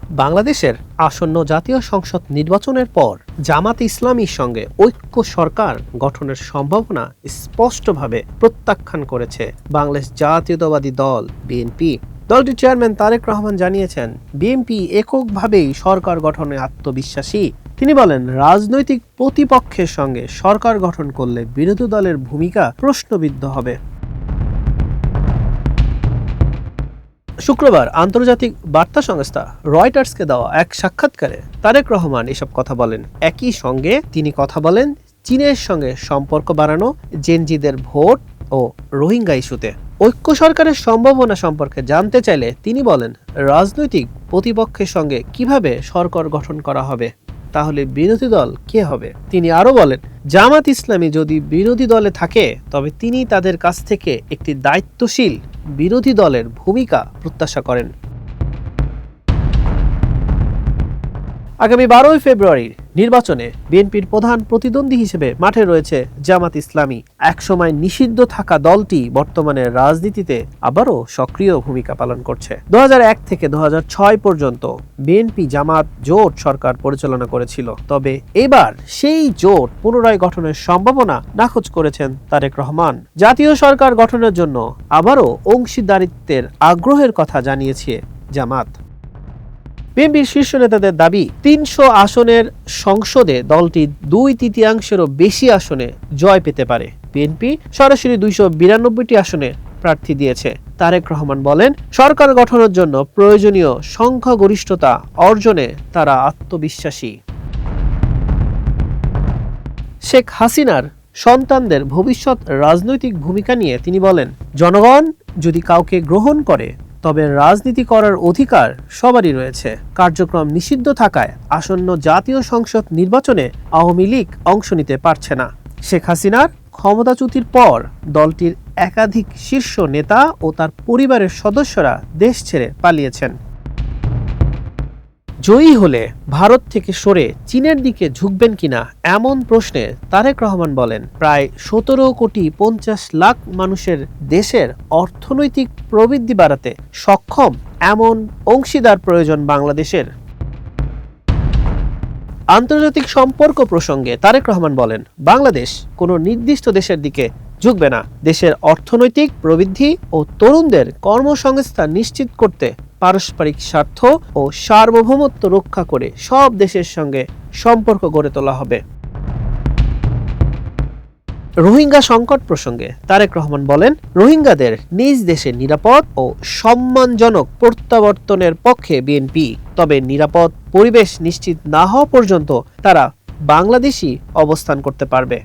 বাংলাদেশের আসন্ন জাতীয় সংসদ নির্বাচনের পর জামাত ইসলামীর সঙ্গে ঐক্য সরকার গঠনের সম্ভাবনা স্পষ্টভাবে প্রত্যাখ্যান করেছে বাংলাদেশ জাতীয়তাবাদী দল বিএনপি। দলটির চেয়ারম্যান তারেক রহমান জানিয়েছেন, বিএনপি এককভাবেই সরকার গঠনে আত্মবিশ্বাসী। তিনি বলেন, রাজনৈতিক প্রতিপক্ষের সঙ্গে সরকার গঠন করলে বিরোধী দলের ভূমিকা প্রশ্নবিদ্ধ হবে। শুক্রবার আন্তর্জাতিক বার্তা সংস্থা রয়টার্সকে দেওয়া এক সাক্ষাৎকারে তারেক রহমান এসব কথা বলেন। একই সঙ্গে তিনি কথা বলেন চীনের সঙ্গে সম্পর্ক বাড়ানো, জেনজিদের ভোট ও রোহিঙ্গা ইস্যুতে। ঐক্য সরকারের সম্ভাবনা সম্পর্কে জানতে চাইলে তিনি বলেন, রাজনৈতিক প্রতিপক্ষের সঙ্গে কিভাবে সরকার গঠন করা হবে, তাহলে বিরোধী দল কে হবে? তিনি আরো বলেন, জামাত ইসলামী যদি বিরোধী দলে থাকে তবে তিনি তাদের কাছ থেকে একটি দায়িত্বশীল বিরোধী দলের ভূমিকা প্রত্যাশা করেন। আগামী 12 ফেব্রুয়ারির নির্বাচনে বিএনপির প্রধান প্রতিদ্বন্দ্বী হিসেবে মাঠে রয়েছে জামাত ইসলামী। একসময় নিষিদ্ধ থাকা দলটি বর্তমানে রাজনীতিতে আবারও সক্রিয় ভূমিকা পালন করছে। 2001 থেকে 2006 পর্যন্ত বিএনপি জামাত জোট সরকার পরিচালনা করেছিল। তবে এবার সেই জোট পুনরায় গঠনের সম্ভাবনা নাকচ করেছেন তারেক রহমান। জাতীয় সরকার গঠনের জন্য আবারও অংশীদারিত্বের আগ্রহের কথা জানিয়েছে জামাত। বিএনপির শীর্ষ নেতাদের দাবি, 300 আসনের সংসদে দলটি 2/3 বেশি আসনে জয় পেতে পারে। বিএনপি সরাসরি 292টি আসনে প্রার্থী দিয়েছে। তারেক রহমান বলেন, সরকার গঠনের জন্য প্রয়োজনীয় সংখ্যাগরিষ্ঠতা অর্জনে তারা আত্মবিশ্বাসী। শেখ হাসিনার সন্তানদের ভবিষ্যৎ রাজনৈতিক ভূমিকা নিয়ে তিনি বলেন, জনগণ যদি কাউকে গ্রহণ করে তবে রাজনীতি করার অধিকার সবারই রয়েছে। কার্যক্রম নিষিদ্ধ থাকায় আসন্ন জাতীয় সংসদ নির্বাচনে আওয়ামী লীগ অংশ নিতে পারছে না। শেখ হাসিনার ক্ষমতাচ্যুতির পর দলটির একাধিক শীর্ষ নেতা ও তার পরিবারের সদস্যরা দেশ ছেড়ে পালিয়েছেন। জয়ী হলে ভারত থেকে সরে চীনের দিকে ঝুঁকবেন কিনা এমন প্রশ্নে তারেক রহমান বলেন, প্রায় 17,50,00,000 মানুষের দেশের অর্থনৈতিক প্রবৃদ্ধি বাড়াতে সক্ষম এমন অংশীদার প্রয়োজন বাংলাদেশের। আন্তর্জাতিক সম্পর্ক প্রসঙ্গে তারেক রহমান বলেন, বাংলাদেশ কোনো নির্দিষ্ট দেশের দিকে ঝুঁকবে না। দেশের অর্থনৈতিক প্রবৃদ্ধি ও তরুণদের কর্মসংস্থান নিশ্চিত করতে পারস্পরিক স্বার্থ ও সার্বভৌমত্ব রক্ষা করে সব দেশের সঙ্গে সম্পর্ক গড়ে তোলা হবে। রোহিঙ্গা সংকট প্রসঙ্গে তারেক রহমান বলেন, রোহিঙ্গাদের নিজ দেশে নিরাপদ ও সম্মানজনক প্রত্যাবর্তনের পক্ষে বিএনপি। তবে নিরাপদ পরিবেশ নিশ্চিত না হওয়া পর্যন্ত তারা বাংলাদেশই অবস্থান করতে পারবে।